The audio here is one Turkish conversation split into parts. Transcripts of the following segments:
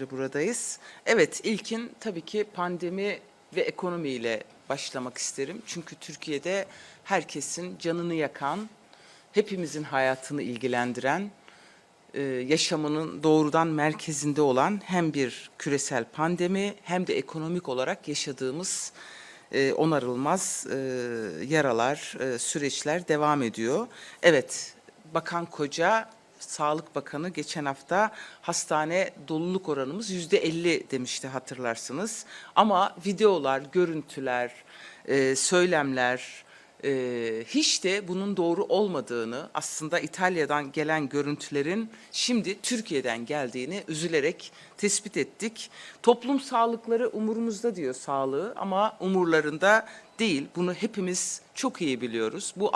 Buradayız. Evet, ilkin tabii ki pandemi ve ekonomiyle başlamak isterim. Çünkü Türkiye'de herkesin canını yakan, hepimizin hayatını ilgilendiren, yaşamının doğrudan merkezinde olan hem bir küresel pandemi hem de ekonomik olarak yaşadığımız onarılmaz yaralar, süreçler devam ediyor. Evet, Bakan Koca, Sağlık Bakanı geçen hafta hastane doluluk oranımız %50 demişti hatırlarsınız. Ama videolar, görüntüler, söylemler, hiç de bunun doğru olmadığını, aslında İtalya'dan gelen görüntülerin şimdi Türkiye'den geldiğini üzülerek tespit ettik. Toplum sağlıkları umurumuzda diyor sağlığı ama umurlarında değil. Bunu hepimiz çok iyi biliyoruz. Bu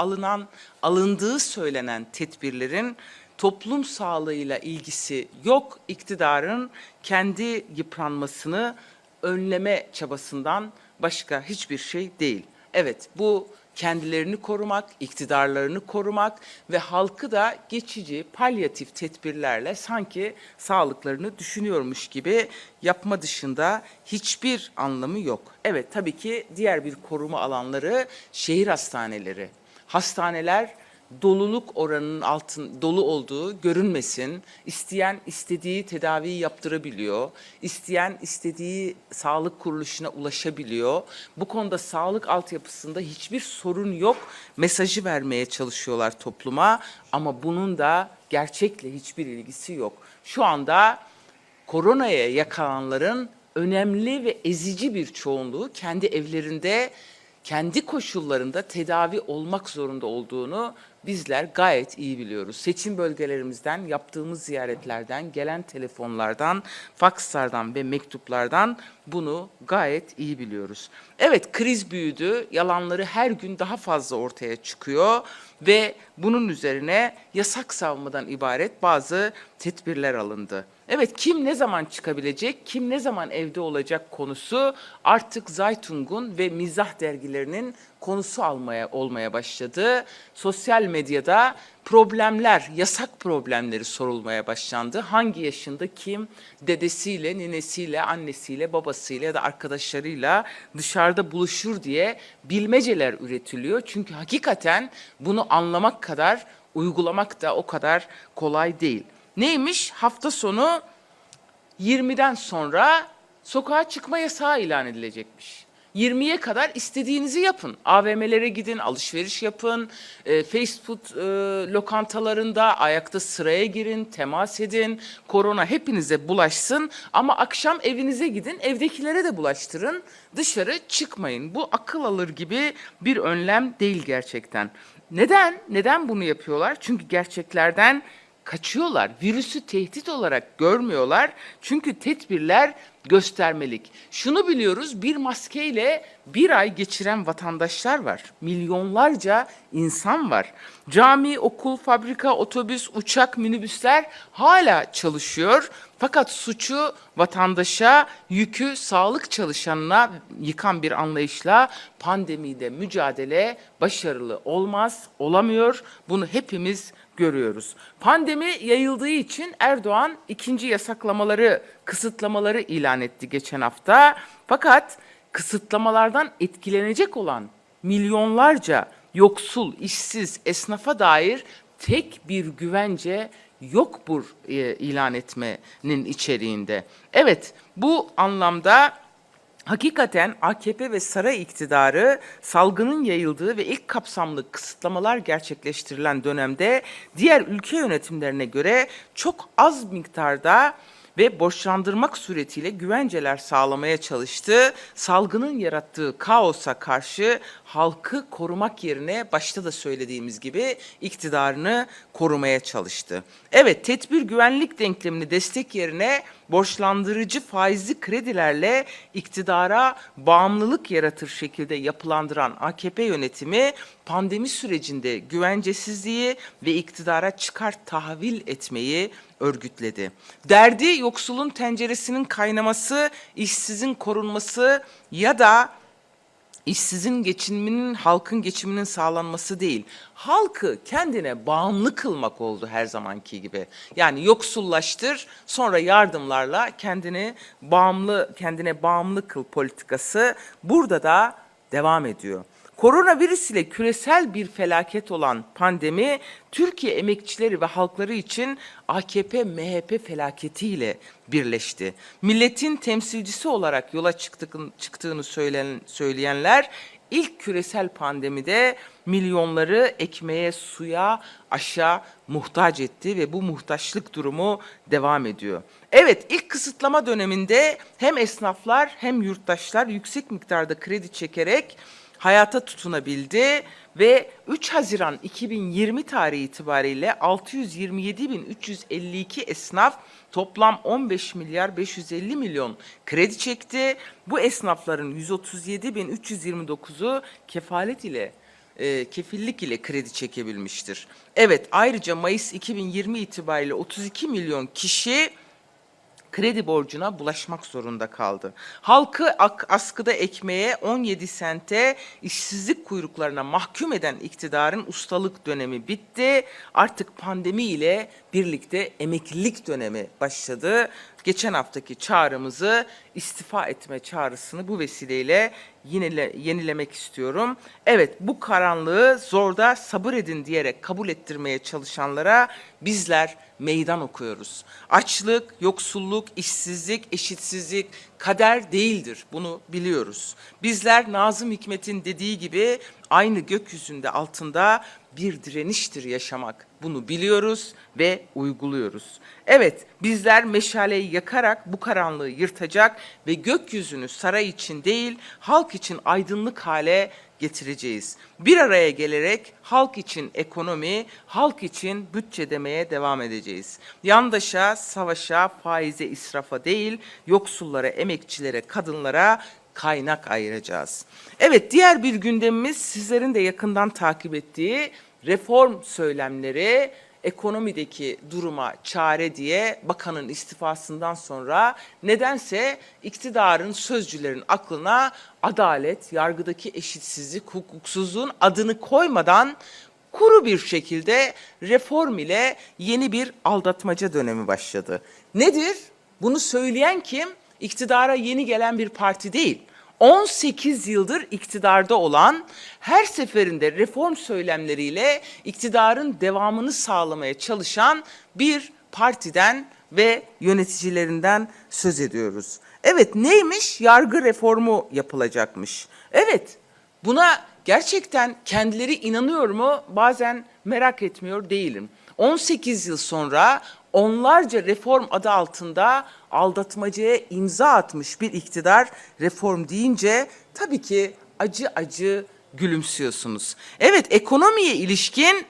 alındığı söylenen tedbirlerin toplum sağlığıyla ilgisi yok. İktidarın kendi yıpranmasını önleme çabasından başka hiçbir şey değil. Evet, bu kendilerini korumak, iktidarlarını korumak ve halkı da geçici, palyatif tedbirlerle sanki sağlıklarını düşünüyormuş gibi yapma dışında hiçbir anlamı yok. Evet, tabii ki diğer bir koruma alanları şehir hastaneleri. Hastaneler doluluk oranının dolu olduğu görünmesin. İsteyen istediği tedaviyi yaptırabiliyor. İsteyen istediği sağlık kuruluşuna ulaşabiliyor. Bu konuda sağlık altyapısında hiçbir sorun yok mesajı vermeye çalışıyorlar topluma ama bunun da gerçekle hiçbir ilgisi yok. Şu anda koronaya yakalananların önemli ve ezici bir çoğunluğu kendi evlerinde, kendi koşullarında tedavi olmak zorunda olduğunu bizler gayet iyi biliyoruz. Seçim bölgelerimizden, yaptığımız ziyaretlerden, gelen telefonlardan, fakslardan ve mektuplardan bunu gayet iyi biliyoruz. Evet, kriz büyüdü, yalanları her gün daha fazla ortaya çıkıyor ve bunun üzerine yasak savmadan ibaret bazı tedbirler alındı. Evet, kim ne zaman çıkabilecek, kim ne zaman evde olacak konusu artık Zaytung'un ve mizah dergilerinin konusu olmaya başladı. Sosyal medyada problemler, yasak problemleri sorulmaya başlandı. Hangi yaşında kim dedesiyle, ninesiyle, annesiyle, babasıyla ya da arkadaşlarıyla dışarıda buluşur diye bilmeceler üretiliyor. Çünkü hakikaten bunu anlamak kadar, uygulamak da o kadar kolay değil. Neymiş? Hafta sonu 20'den sonra sokağa çıkma yasağı ilan edilecekmiş. 20'ye kadar istediğinizi yapın. AVM'lere gidin, alışveriş yapın, fast food lokantalarında ayakta sıraya girin, temas edin. Korona hepinize bulaşsın ama akşam evinize gidin, evdekilere de bulaştırın. Dışarı çıkmayın. Bu akıl alır gibi bir önlem değil gerçekten. Neden? Neden bunu yapıyorlar? Çünkü gerçeklerden kaçıyorlar. Virüsü tehdit olarak görmüyorlar. Çünkü tedbirler göstermelik. Şunu biliyoruz, bir maskeyle bir ay geçiren vatandaşlar var. Milyonlarca insan var. Cami, okul, fabrika, otobüs, uçak, minibüsler hala çalışıyor. Fakat suçu vatandaşa, yükü sağlık çalışanına yıkan bir anlayışla pandemide mücadele başarılı olmaz, olamıyor. Bunu hepimiz görüyoruz. Pandemi yayıldığı için Erdoğan ikinci yasaklamaları, kısıtlamaları ilan etti geçen hafta. Fakat kısıtlamalardan etkilenecek olan milyonlarca yoksul, işsiz, esnafa dair tek bir güvence yok bu ilan etmenin içeriğinde. Evet, bu anlamda hakikaten AKP ve saray iktidarı salgının yayıldığı ve ilk kapsamlı kısıtlamalar gerçekleştirilen dönemde diğer ülke yönetimlerine göre çok az miktarda ve borçlandırmak suretiyle güvenceler sağlamaya çalıştı. Salgının yarattığı kaosa karşı halkı korumak yerine başta da söylediğimiz gibi iktidarını korumaya çalıştı. Evet, tedbir güvenlik denklemini destek yerine borçlandırıcı faizli kredilerle iktidara bağımlılık yaratır şekilde yapılandıran AKP yönetimi pandemi sürecinde güvencesizliği ve iktidara çıkar tahvil etmeyi örgütledi. Derdi yoksulun tenceresinin kaynaması, işsizin korunması ya da işsizin geçiminin, halkın geçiminin sağlanması değil, halkı kendine bağımlı kılmak oldu her zamanki gibi. Yani yoksullaştır, sonra yardımlarla kendine bağımlı kıl politikası burada da devam ediyor. Koronavirüs ile küresel bir felaket olan pandemi, Türkiye emekçileri ve halkları için AKP-MHP felaketiyle birleşti. Milletin temsilcisi olarak yola çıktığını söyleyenler, ilk küresel pandemide milyonları ekmeğe, suya, aşa muhtaç etti ve bu muhtaçlık durumu devam ediyor. Evet, ilk kısıtlama döneminde hem esnaflar hem yurttaşlar yüksek miktarda kredi çekerek hayata tutunabildi ve 3 Haziran 2020 tarihi itibariyle 627.352 esnaf toplam 15 milyar 550 milyon kredi çekti. Bu esnafların 137.329'u kefillik ile kredi çekebilmiştir. Evet, ayrıca Mayıs 2020 itibariyle 32 milyon kişi kredi borcuna bulaşmak zorunda kaldı. Halkı askıda ekmeğe, 17 sente, işsizlik kuyruklarına mahkum eden iktidarın ustalık dönemi bitti. Artık pandemi ile birlikte emeklilik dönemi başladı. Geçen haftaki çağrımızı, istifa etme çağrısını bu vesileyle yenilemek istiyorum. Evet, bu karanlığı zorda sabır edin diyerek kabul ettirmeye çalışanlara bizler meydan okuyoruz. Açlık, yoksulluk, işsizlik, eşitsizlik kader değildir. Bunu biliyoruz. Bizler Nazım Hikmet'in dediği gibi aynı gökyüzünde altında bir direniştir yaşamak. Bunu biliyoruz ve uyguluyoruz. Evet, bizler meşaleyi yakarak bu karanlığı yırtacak ve gökyüzünü saray için değil, halk için aydınlık hale getireceğiz. Bir araya gelerek halk için ekonomi, halk için bütçe demeye devam edeceğiz. Yandaşa, savaşa, faize, israfa değil, yoksullara, emekçilere, kadınlara kaynak ayıracağız. Evet, diğer bir gündemimiz sizlerin de yakından takip ettiği reform söylemleri, ekonomideki duruma çare diye bakanın istifasından sonra nedense iktidarın sözcülerin aklına adalet, yargıdaki eşitsizlik, hukuksuzluğun adını koymadan kuru bir şekilde reform ile yeni bir aldatmaca dönemi başladı. Nedir? Bunu söyleyen kim? İktidara yeni gelen bir parti değil. 18 yıldır iktidarda olan, her seferinde reform söylemleriyle iktidarın devamını sağlamaya çalışan bir partiden ve yöneticilerinden söz ediyoruz. Evet, neymiş? Yargı reformu yapılacakmış. Evet, buna gerçekten kendileri inanıyor mu? Bazen merak etmiyor değilim. 18 yıl sonra onlarca reform adı altında aldatmacaya imza atmış bir iktidar reform deyince tabii ki acı acı gülümsüyorsunuz. Evet, ekonomiye ilişkin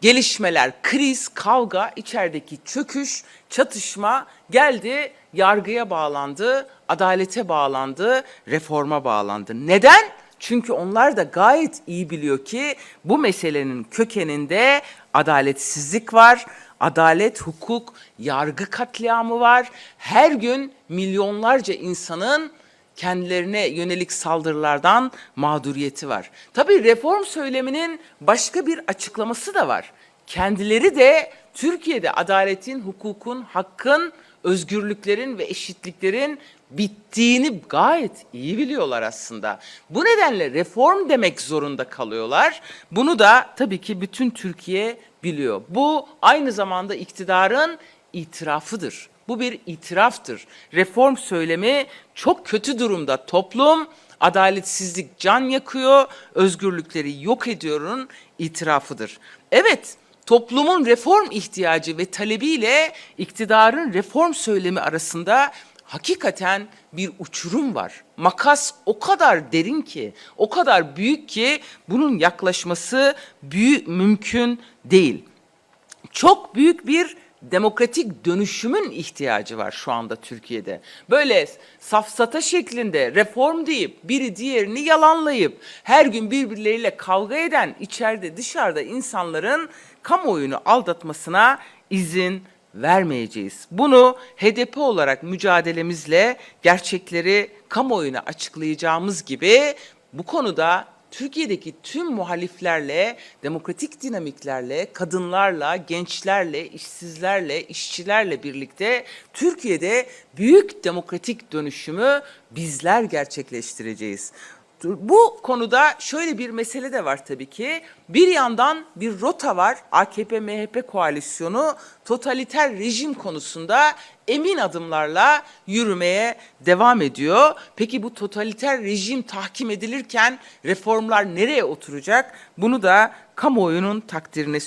gelişmeler, kriz, kavga, içerideki çöküş, çatışma geldi, yargıya bağlandı, adalete bağlandı, reforma bağlandı. Neden? Çünkü onlar da gayet iyi biliyor ki bu meselenin kökeninde adaletsizlik var, adalet, hukuk, yargı katliamı var. Her gün milyonlarca insanın kendilerine yönelik saldırılardan mağduriyeti var. Tabii reform söyleminin başka bir açıklaması da var. Kendileri de Türkiye'de adaletin, hukukun, hakkın, özgürlüklerin ve eşitliklerin bittiğini gayet iyi biliyorlar aslında. Bu nedenle reform demek zorunda kalıyorlar. Bunu da tabii ki bütün Türkiye biliyor. Bu aynı zamanda iktidarın itirafıdır. Bu bir itiraftır. Reform söylemi çok kötü durumda. Toplum, adaletsizlik can yakıyor, özgürlükleri yok ediyorun itirafıdır. Evet, toplumun reform ihtiyacı ve talebiyle iktidarın reform söylemi arasında hakikaten bir uçurum var. Makas o kadar derin ki, o kadar büyük ki bunun yaklaşması mümkün değil. Çok büyük bir demokratik dönüşümün ihtiyacı var şu anda Türkiye'de. Böyle safsata şeklinde reform deyip biri diğerini yalanlayıp her gün birbirleriyle kavga eden içeride dışarıda insanların kamuoyunu aldatmasına izin vermeyeceğiz. Bunu HDP olarak mücadelemizle gerçekleri kamuoyuna açıklayacağımız gibi bu konuda Türkiye'deki tüm muhaliflerle, demokratik dinamiklerle, kadınlarla, gençlerle, işsizlerle, işçilerle birlikte Türkiye'de büyük demokratik dönüşümü bizler gerçekleştireceğiz. Bu konuda şöyle bir mesele de var tabii ki. Bir yandan bir rota var. AKP-MHP koalisyonu totaliter rejim konusunda emin adımlarla yürümeye devam ediyor. Peki bu totaliter rejim tahkim edilirken reformlar nereye oturacak? Bunu da kamuoyunun takdirine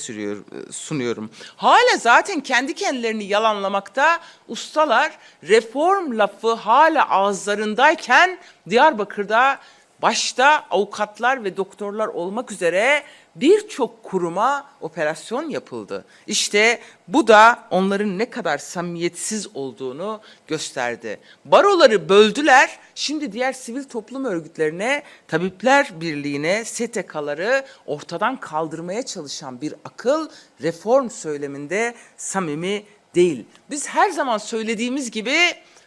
sunuyorum. Hala zaten kendi kendilerini yalanlamakta ustalar. Reform lafı hala ağızlarındayken Diyarbakır'da başta avukatlar ve doktorlar olmak üzere birçok kuruma operasyon yapıldı. İşte bu da onların ne kadar samimiyetsiz olduğunu gösterdi. Baroları böldüler, şimdi diğer sivil toplum örgütlerine, Tabipler Birliği'ne, STK'ları ortadan kaldırmaya çalışan bir akıl reform söyleminde samimi değil. Biz her zaman söylediğimiz gibi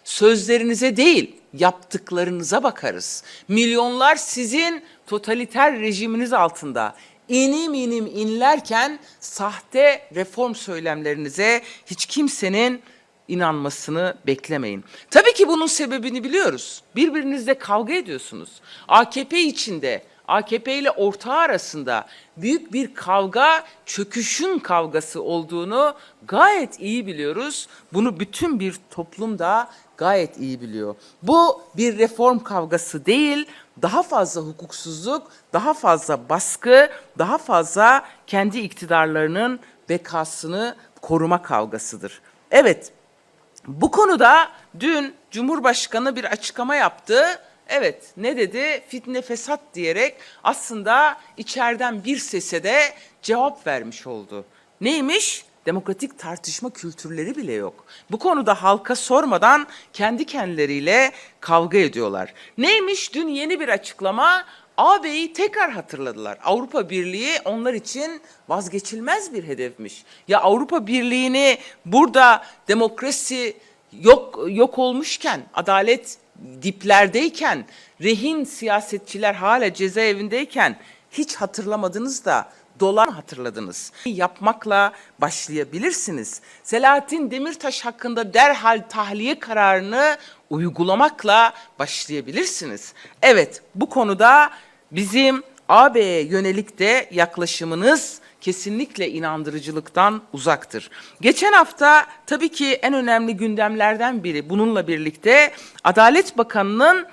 sözlerinize değil, yaptıklarınıza bakarız. Milyonlar sizin totaliter rejiminiz altında inim inim inlerken sahte reform söylemlerinize hiç kimsenin inanmasını beklemeyin. Tabii ki bunun sebebini biliyoruz. Birbirinizle kavga ediyorsunuz. AKP içinde, AKP ile ortağı arasında büyük bir kavga, çöküşün kavgası olduğunu gayet iyi biliyoruz. Bunu bütün bir toplum da gayet iyi biliyor. Bu bir reform kavgası değil, daha fazla hukuksuzluk, daha fazla baskı, daha fazla kendi iktidarlarının bekasını koruma kavgasıdır. Evet, bu konuda dün Cumhurbaşkanı bir açıklama yaptı. Evet, ne dedi? Fitne fesat diyerek aslında içeriden bir sese de cevap vermiş oldu. Neymiş? Demokratik tartışma kültürleri bile yok. Bu konuda halka sormadan kendi kendileriyle kavga ediyorlar. Neymiş? Dün yeni bir açıklama. AB'yi tekrar hatırladılar. Avrupa Birliği onlar için vazgeçilmez bir hedefmiş. Ya Avrupa Birliği'ni burada demokrasi yok olmuşken, adalet diplerdeyken, rehin siyasetçiler hala cezaevindeyken hiç hatırlamadınız da dolar hatırladınız. Yapmakla başlayabilirsiniz. Selahattin Demirtaş hakkında derhal tahliye kararını uygulamakla başlayabilirsiniz. Evet, bu konuda bizim AB'ye yönelik de yaklaşımınız kesinlikle inandırıcılıktan uzaktır. Geçen hafta tabii ki en önemli gündemlerden biri bununla birlikte Adalet Bakanı'nın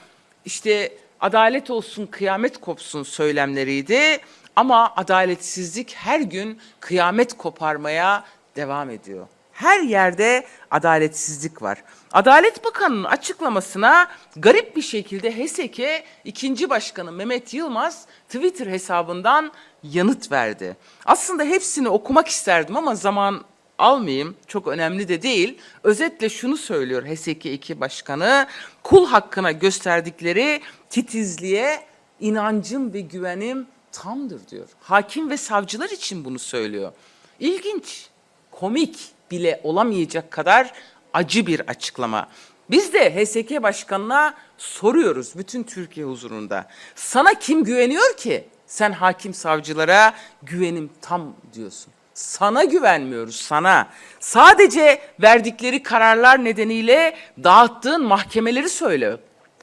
işte adalet olsun kıyamet kopsun söylemleriydi. Ama adaletsizlik her gün kıyamet koparmaya devam ediyor. Her yerde adaletsizlik var. Adalet Bakanı'nın açıklamasına garip bir şekilde HESEK'e 2. Başkanı Mehmet Yılmaz Twitter hesabından yanıt verdi. Aslında hepsini okumak isterdim ama zaman almayayım, çok önemli de değil. Özetle şunu söylüyor HESEK 2 Başkanı, kul hakkına gösterdikleri titizliğe inancım ve güvenim tamdır diyor. Hakim ve savcılar için bunu söylüyor. İlginç, komik bile olamayacak kadar acı bir açıklama. Biz de HSK Başkanı'na soruyoruz bütün Türkiye huzurunda. Sana kim güveniyor ki? Sen hakim savcılara güvenim tam diyorsun. Sana güvenmiyoruz, sana. Sadece verdikleri kararlar nedeniyle dağıttığın mahkemeleri söyle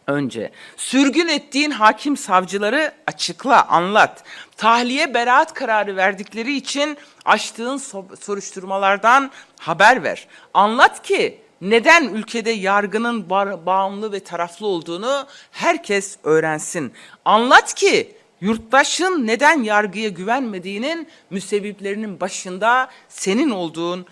önce. Sürgün ettiğin hakim savcıları açıkla, anlat. Tahliye beraat kararı verdikleri için açtığın soruşturmalardan haber ver. Anlat ki neden ülkede yargının bağımlı ve taraflı olduğunu herkes öğrensin. Anlat ki yurttaşın neden yargıya güvenmediğinin müsebbiplerinin başında senin olduğun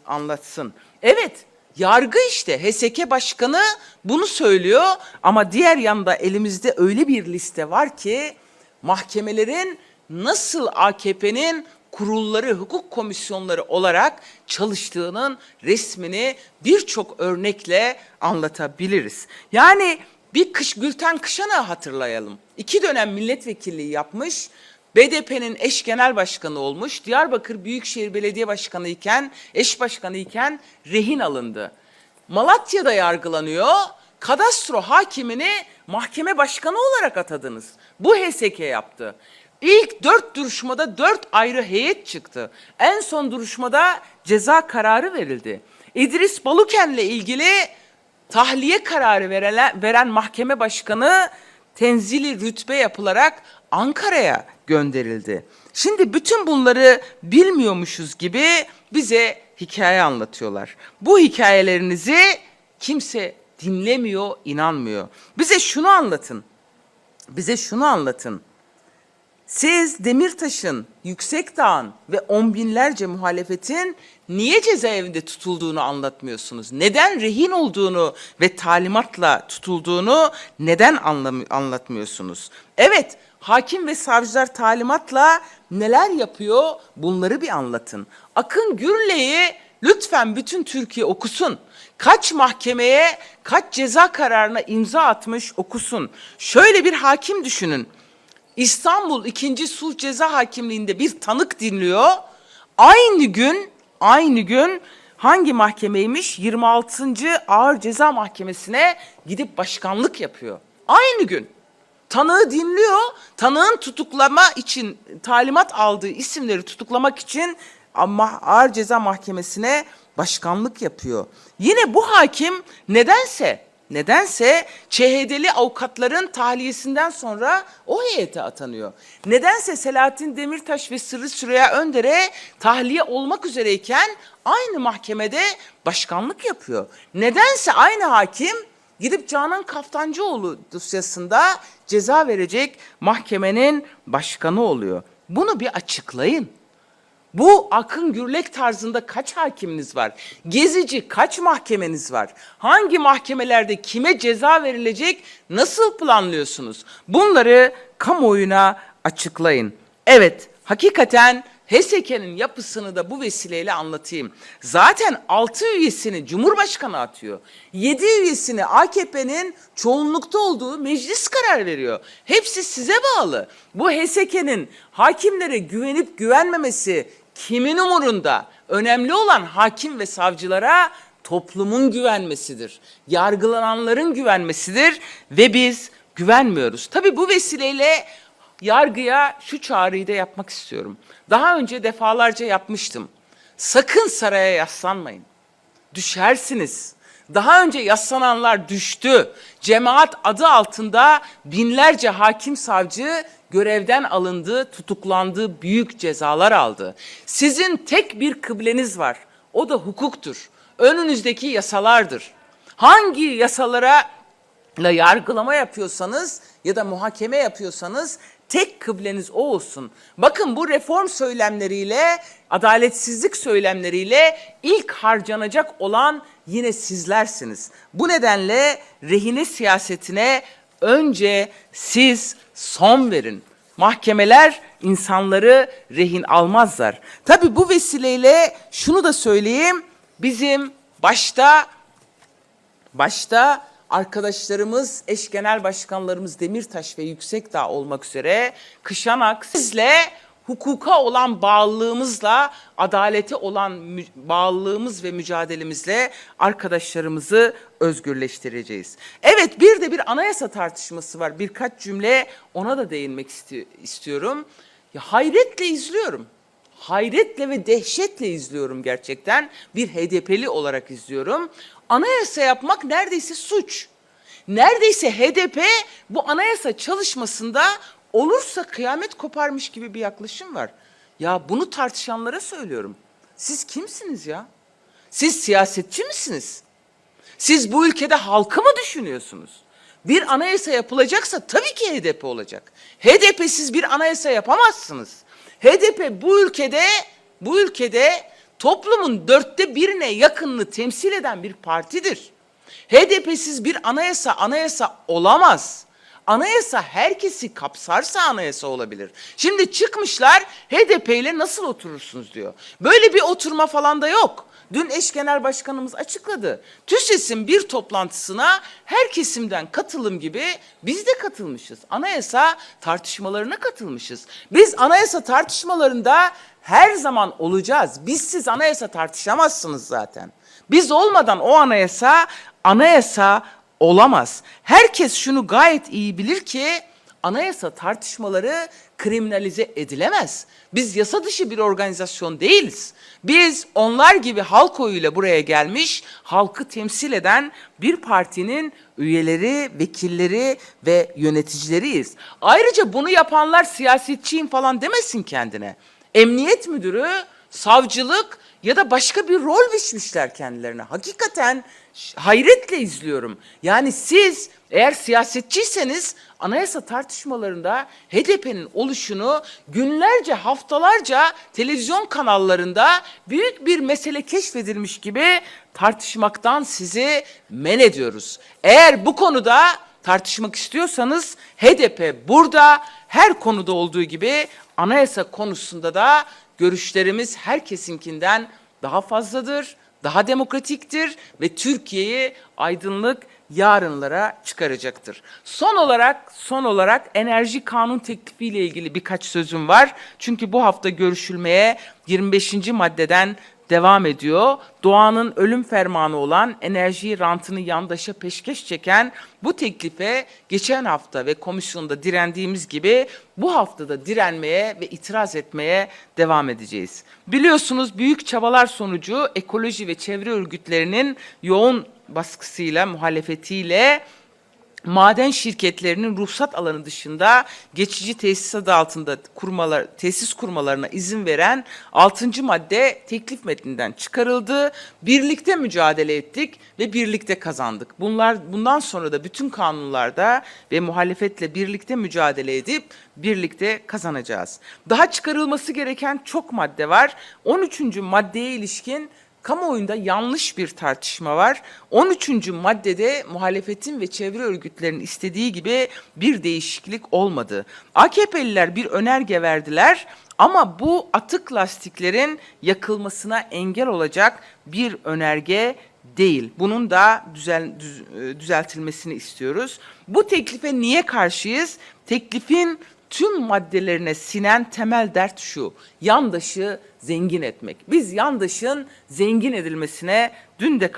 anlatsın. Evet, yargı işte. HSK Başkanı bunu söylüyor ama diğer yanda elimizde öyle bir liste var ki mahkemelerin nasıl AKP'nin kurulları, hukuk komisyonları olarak çalıştığının resmini birçok örnekle anlatabiliriz. Yani Gülten Kışan'ı hatırlayalım. 2 dönem milletvekilliği yapmış, BDP'nin eş genel başkanı olmuş, Diyarbakır Büyükşehir Belediye Başkanı iken, eş başkanı iken rehin alındı. Malatya'da yargılanıyor, kadastro hakimini mahkeme başkanı olarak atadınız. Bu HSK yaptı. İlk 4 duruşmada 4 ayrı heyet çıktı. En son duruşmada ceza kararı verildi. İdris Baluken'le ilgili tahliye kararı veren mahkeme başkanı tenzili rütbe yapılarak Ankara'ya gönderildi. Şimdi bütün bunları bilmiyormuşuz gibi bize hikaye anlatıyorlar. Bu hikayelerinizi kimse dinlemiyor, inanmıyor. Bize şunu anlatın. Bize şunu anlatın. Siz Demirtaş'ın, Yüksekdağ'ın ve on binlerce muhalefetin niye cezaevinde tutulduğunu anlatmıyorsunuz? Neden rehin olduğunu ve talimatla tutulduğunu neden anlatmıyorsunuz? Evet, hakim ve savcılar talimatla neler yapıyor? Bunları bir anlatın. Akın Gürley'i lütfen bütün Türkiye okusun. Kaç mahkemeye, kaç ceza kararına imza atmış okusun. Şöyle bir hakim düşünün. İstanbul 2. Sulh Ceza Hakimliği'nde bir tanık dinliyor. Aynı gün hangi mahkemeymiş? 26. Ağır Ceza Mahkemesi'ne gidip başkanlık yapıyor. Aynı gün. Tanığı dinliyor. Tanığın tutuklama için talimat aldığı isimleri tutuklamak için Ağır Ceza Mahkemesi'ne başkanlık yapıyor. Yine bu hakim nedense ÇHD'li avukatların tahliyesinden sonra o heyete atanıyor. Nedense Selahattin Demirtaş ve Sırrı Süreyya Önder'e tahliye olmak üzereyken aynı mahkemede başkanlık yapıyor. Nedense aynı hakim gidip Canan Kaftancıoğlu dosyasında ceza verecek mahkemenin başkanı oluyor. Bunu bir açıklayın. Bu Akın Gürlek tarzında kaç hakiminiz var? Gezici kaç mahkemeniz var? Hangi mahkemelerde kime ceza verilecek? Nasıl planlıyorsunuz? Bunları kamuoyuna açıklayın. Evet, hakikaten HSK'nin yapısını da bu vesileyle anlatayım. Zaten 6 üyesini Cumhurbaşkanı atıyor. 7 üyesini AKP'nin çoğunlukta olduğu meclis karar veriyor. Hepsi size bağlı. Bu HSK'nin hakimlere güvenip güvenmemesi kimin umurunda? Önemli olan hakim ve savcılara toplumun güvenmesidir. Yargılananların güvenmesidir ve biz güvenmiyoruz. Tabii bu vesileyle yargıya şu çağrıyı da yapmak istiyorum. Daha önce defalarca yapmıştım. Sakın saraya yaslanmayın. Düşersiniz. Daha önce yaslananlar düştü. Cemaat adı altında binlerce hakim savcı görevden alındı, tutuklandı, büyük cezalar aldı. Sizin tek bir kıbleniz var. O da hukuktur. Önünüzdeki yasalardır. Hangi yasalara yargılama yapıyorsanız ya da muhakeme yapıyorsanız tek kıbleniz o olsun. Bakın bu reform söylemleriyle, adaletsizlik söylemleriyle ilk harcanacak olan yine sizlersiniz. Bu nedenle rehine siyasetine önce siz son verin. Mahkemeler insanları rehin almazlar. Tabii bu vesileyle şunu da söyleyeyim. Bizim başta arkadaşlarımız, eş genel başkanlarımız Demirtaş ve Yüksekdağ olmak üzere Kışanak sizle hukuka olan bağlılığımızla, adalete olan bağlılığımız ve mücadelemizle arkadaşlarımızı özgürleştireceğiz. Evet, bir de bir anayasa tartışması var. Birkaç cümle ona da değinmek istiyorum. Ya, hayretle izliyorum. Hayretle ve dehşetle izliyorum gerçekten. Bir HDP'li olarak izliyorum. Anayasa yapmak neredeyse suç. Neredeyse HDP bu anayasa çalışmasında olursa kıyamet koparmış gibi bir yaklaşım var. Ya bunu tartışanlara söylüyorum. Siz kimsiniz ya? Siz siyasetçi misiniz? Siz bu ülkede halkı mı düşünüyorsunuz? Bir anayasa yapılacaksa tabii ki HDP olacak. HDP'siz bir anayasa yapamazsınız. HDP bu ülkede toplumun 1/4'ine yakınını temsil eden bir partidir. HDP'siz bir anayasa olamaz. Anayasa herkesi kapsarsa anayasa olabilir. Şimdi çıkmışlar HDP ile nasıl oturursunuz diyor. Böyle bir oturma falan da yok. Dün eş genel başkanımız açıkladı. TÜSES'in bir toplantısına her kesimden katılım gibi biz de katılmışız. Anayasa tartışmalarına katılmışız. Biz anayasa tartışmalarında her zaman olacağız. Siz anayasa tartışamazsınız zaten. Biz olmadan o anayasa olamaz. Herkes şunu gayet iyi bilir ki anayasa tartışmaları kriminalize edilemez. Biz yasa dışı bir organizasyon değiliz. Biz onlar gibi halk oyuyla buraya gelmiş, halkı temsil eden bir partinin üyeleri, vekilleri ve yöneticileriyiz. Ayrıca bunu yapanlar siyasetçiyim falan demesin kendine. Emniyet müdürü, savcılık ya da başka bir rol biçmişler kendilerine. Hakikaten hayretle izliyorum. Yani siz eğer siyasetçiyseniz anayasa tartışmalarında HDP'nin oluşunu günlerce, haftalarca televizyon kanallarında büyük bir mesele keşfedilmiş gibi tartışmaktan sizi men ediyoruz. Eğer bu konuda tartışmak istiyorsanız HDP burada her konuda olduğu gibi anayasa konusunda da görüşlerimiz herkesinkinden daha fazladır, daha demokratiktir ve Türkiye'yi aydınlık yarınlara çıkaracaktır. Son olarak enerji kanun teklifiyle ilgili birkaç sözüm var. Çünkü bu hafta görüşülmeye 25. maddeden devam ediyor. Doğanın ölüm fermanı olan enerji rantını yandaşa peşkeş çeken bu teklife geçen hafta ve komisyonda direndiğimiz gibi bu haftada direnmeye ve itiraz etmeye devam edeceğiz. Biliyorsunuz büyük çabalar sonucu ekoloji ve çevre örgütlerinin yoğun baskısıyla, muhalefetiyle maden şirketlerinin ruhsat alanı dışında geçici tesis adı altında tesis kurmalarına izin veren 6. madde teklif metninden çıkarıldı. Birlikte mücadele ettik ve birlikte kazandık. Bundan sonra da bütün kanunlarda ve muhalefetle birlikte mücadele edip birlikte kazanacağız. Daha çıkarılması gereken çok madde var. 13. maddeye ilişkin kamuoyunda yanlış bir tartışma var. 13. maddede muhalefetin ve çevre örgütlerinin istediği gibi bir değişiklik olmadı. AKP'liler bir önerge verdiler ama bu atık lastiklerin yakılmasına engel olacak bir önerge değil. Bunun da düzeltilmesini istiyoruz. Bu teklife niye karşıyız? Teklifin tüm maddelerine sinen temel dert şu: yandaşı zengin etmek. Biz yandaşın zengin edilmesine dün de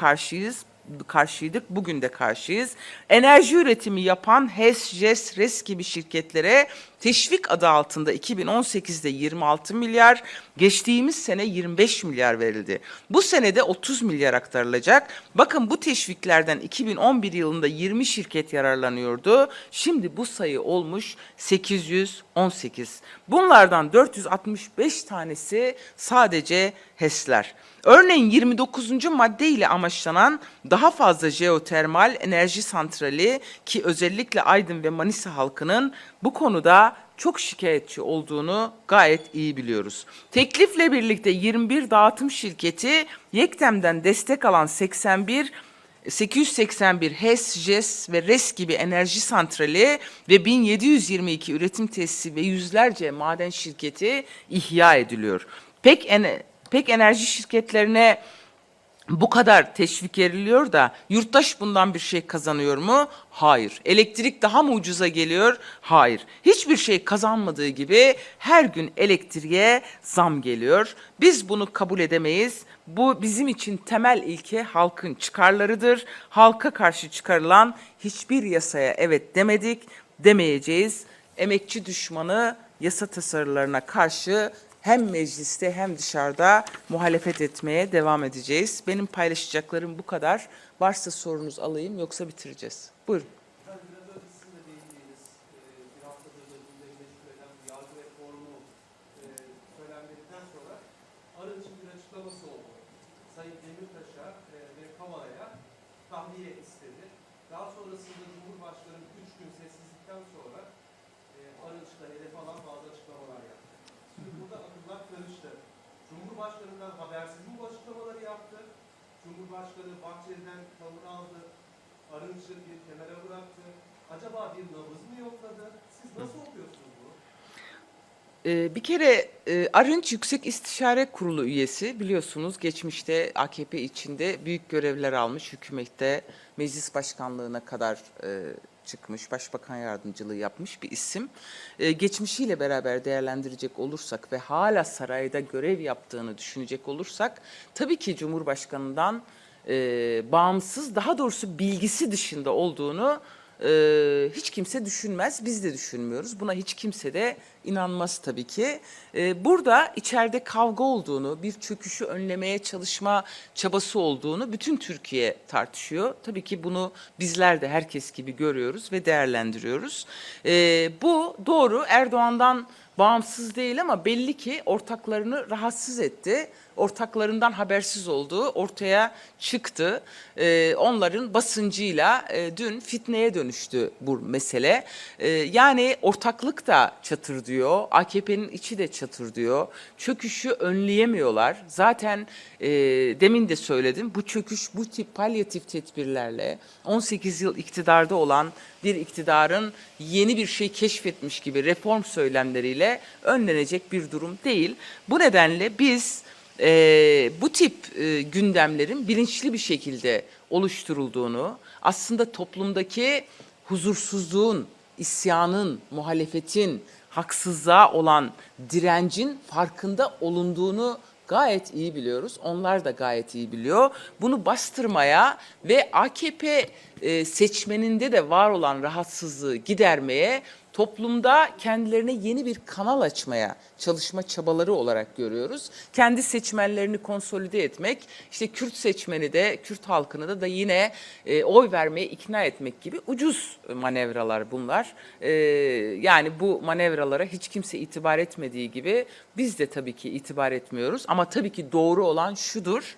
karşıydık, bugün de karşıyız. Enerji üretimi yapan HES, JES, RES gibi şirketlere teşvik adı altında 2018'de 26 milyar, geçtiğimiz sene 25 milyar verildi. Bu sene de 30 milyar aktarılacak. Bakın bu teşviklerden 2011 yılında 20 şirket yararlanıyordu. Şimdi bu sayı olmuş 818. Bunlardan 465 tanesi sadece HES'ler. Örneğin 29. madde ile amaçlanan daha fazla jeotermal enerji santrali, ki özellikle Aydın ve Manisa halkının bu konuda çok şikayetçi olduğunu gayet iyi biliyoruz. Teklifle birlikte 21 dağıtım şirketi, YEKTEM'den destek alan 881 HES, JES ve RES gibi enerji santrali ve 1722 üretim tesisi ve yüzlerce maden şirketi ihya ediliyor. Pek enerji şirketlerine bu kadar teşvik veriliyor da yurttaş bundan bir şey kazanıyor mu? Hayır. Elektrik daha mı ucuza geliyor? Hayır. Hiçbir şey kazanmadığı gibi her gün elektriğe zam geliyor. Biz bunu kabul edemeyiz. Bu bizim için temel ilke halkın çıkarlarıdır. Halka karşı çıkarılan hiçbir yasaya evet demedik, demeyeceğiz. Emekçi düşmanı yasa tasarılarına karşı hem mecliste hem dışarıda muhalefet etmeye devam edeceğiz. Benim paylaşacaklarım bu kadar. Varsa sorunuz alayım, yoksa bitireceğiz. Buyurun. Biraz önce sizin de değindiğiniz bir haftadır da gündemi meşgul eden bu yargı reformu söylenmedikten sonra Arınç'ın bir açıklaması oldu. Sayın Demirtaş'a ve Kavala'ya tahliye istedi. Daha sonrasında Cumhurbaşkanı 3 gün sessizlikten sonra Arınç'la hedef alan bazı açıklamalar yaptı. Şimdi burada akıllar karıştı. Cumhurbaşkanı'ndan habersiz mi bu açıklamaları yaptı? Cumhurbaşkanı Bahçeli'den tavır aldı. Arınç'ı bir kenara bıraktı. Acaba bir nabız mı yokladı? Siz nasıl okuyorsunuz bunu? Bir kere Arınç Yüksek İstişare Kurulu üyesi, biliyorsunuz geçmişte AKP içinde büyük görevler almış, hükümette meclis başkanlığına kadar çıkmış, başbakan yardımcılığı yapmış bir isim. Geçmişiyle beraber değerlendirecek olursak ve hala sarayda görev yaptığını düşünecek olursak tabii ki Cumhurbaşkanı'ndan bağımsız, daha doğrusu bilgisi dışında olduğunu hiç kimse düşünmez. Biz de düşünmüyoruz. Buna hiç kimse de inanmaz tabii ki. Burada içeride kavga olduğunu, bir çöküşü önlemeye çalışma çabası olduğunu bütün Türkiye tartışıyor. Tabii ki bunu bizler de herkes gibi görüyoruz ve değerlendiriyoruz. Bu doğru, Erdoğan'dan bağımsız değil ama belli ki ortaklarını rahatsız etti. Ortaklarından habersiz olduğu ortaya çıktı. Onların basıncıyla dün fitneye dönüştü bu mesele. Yani ortaklık da çatır diyor, AKP'nin içi de çatır diyor. Çöküşü önleyemiyorlar. Zaten demin de söyledim, bu çöküş bu tip palyatif tedbirlerle 18 yıl iktidarda olan bir iktidarın yeni bir şey keşfetmiş gibi reform söylemleriyle önlenecek bir durum değil. Bu nedenle biz bu tip gündemlerin bilinçli bir şekilde oluşturulduğunu, aslında toplumdaki huzursuzluğun, isyanın, muhalefetin, haksızlığa olan direncin farkında olunduğunu gayet iyi biliyoruz. Onlar da gayet iyi biliyor. Bunu bastırmaya ve AKP seçmeninde de var olan rahatsızlığı gidermeye, toplumda kendilerine yeni bir kanal açmaya çalışma çabaları olarak görüyoruz. Kendi seçmenlerini konsolide etmek, işte Kürt seçmeni de, Kürt halkını da yine oy vermeye ikna etmek gibi ucuz manevralar bunlar. Yani bu manevralara hiç kimse itibar etmediği gibi biz de tabii ki itibar etmiyoruz. Ama tabii ki doğru olan şudur: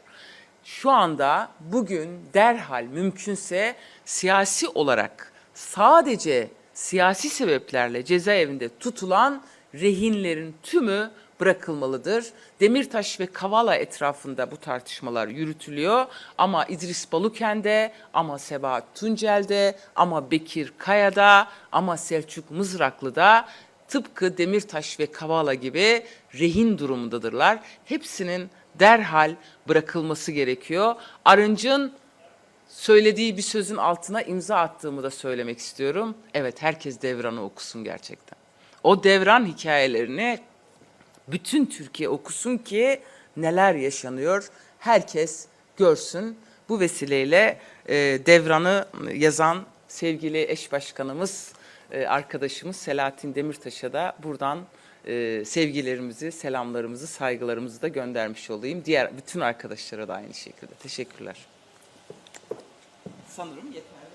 şu anda bugün derhal mümkünse siyasi olarak sadece siyasi sebeplerle cezaevinde tutulan rehinlerin tümü bırakılmalıdır. Demirtaş ve Kavala etrafında bu tartışmalar yürütülüyor ama İdris Baluken'de, ama Sebahat Tuncel'de, ama Bekir Kaya'da, ama Selçuk Mızraklı'da tıpkı Demirtaş ve Kavala gibi rehin durumundadırlar. Hepsinin derhal bırakılması gerekiyor. Arınç'ın söylediği bir sözün altına imza attığımı da söylemek istiyorum. Evet, herkes Devran'ı okusun gerçekten. O Devran hikayelerini bütün Türkiye okusun ki neler yaşanıyor herkes görsün. Bu vesileyle Devran'ı yazan sevgili eş başkanımız, arkadaşımız Selahattin Demirtaş'a da buradan sevgilerimizi, selamlarımızı, saygılarımızı da göndermiş olayım. Diğer bütün arkadaşlara da aynı şekilde. Teşekkürler. Sanırım yeterli.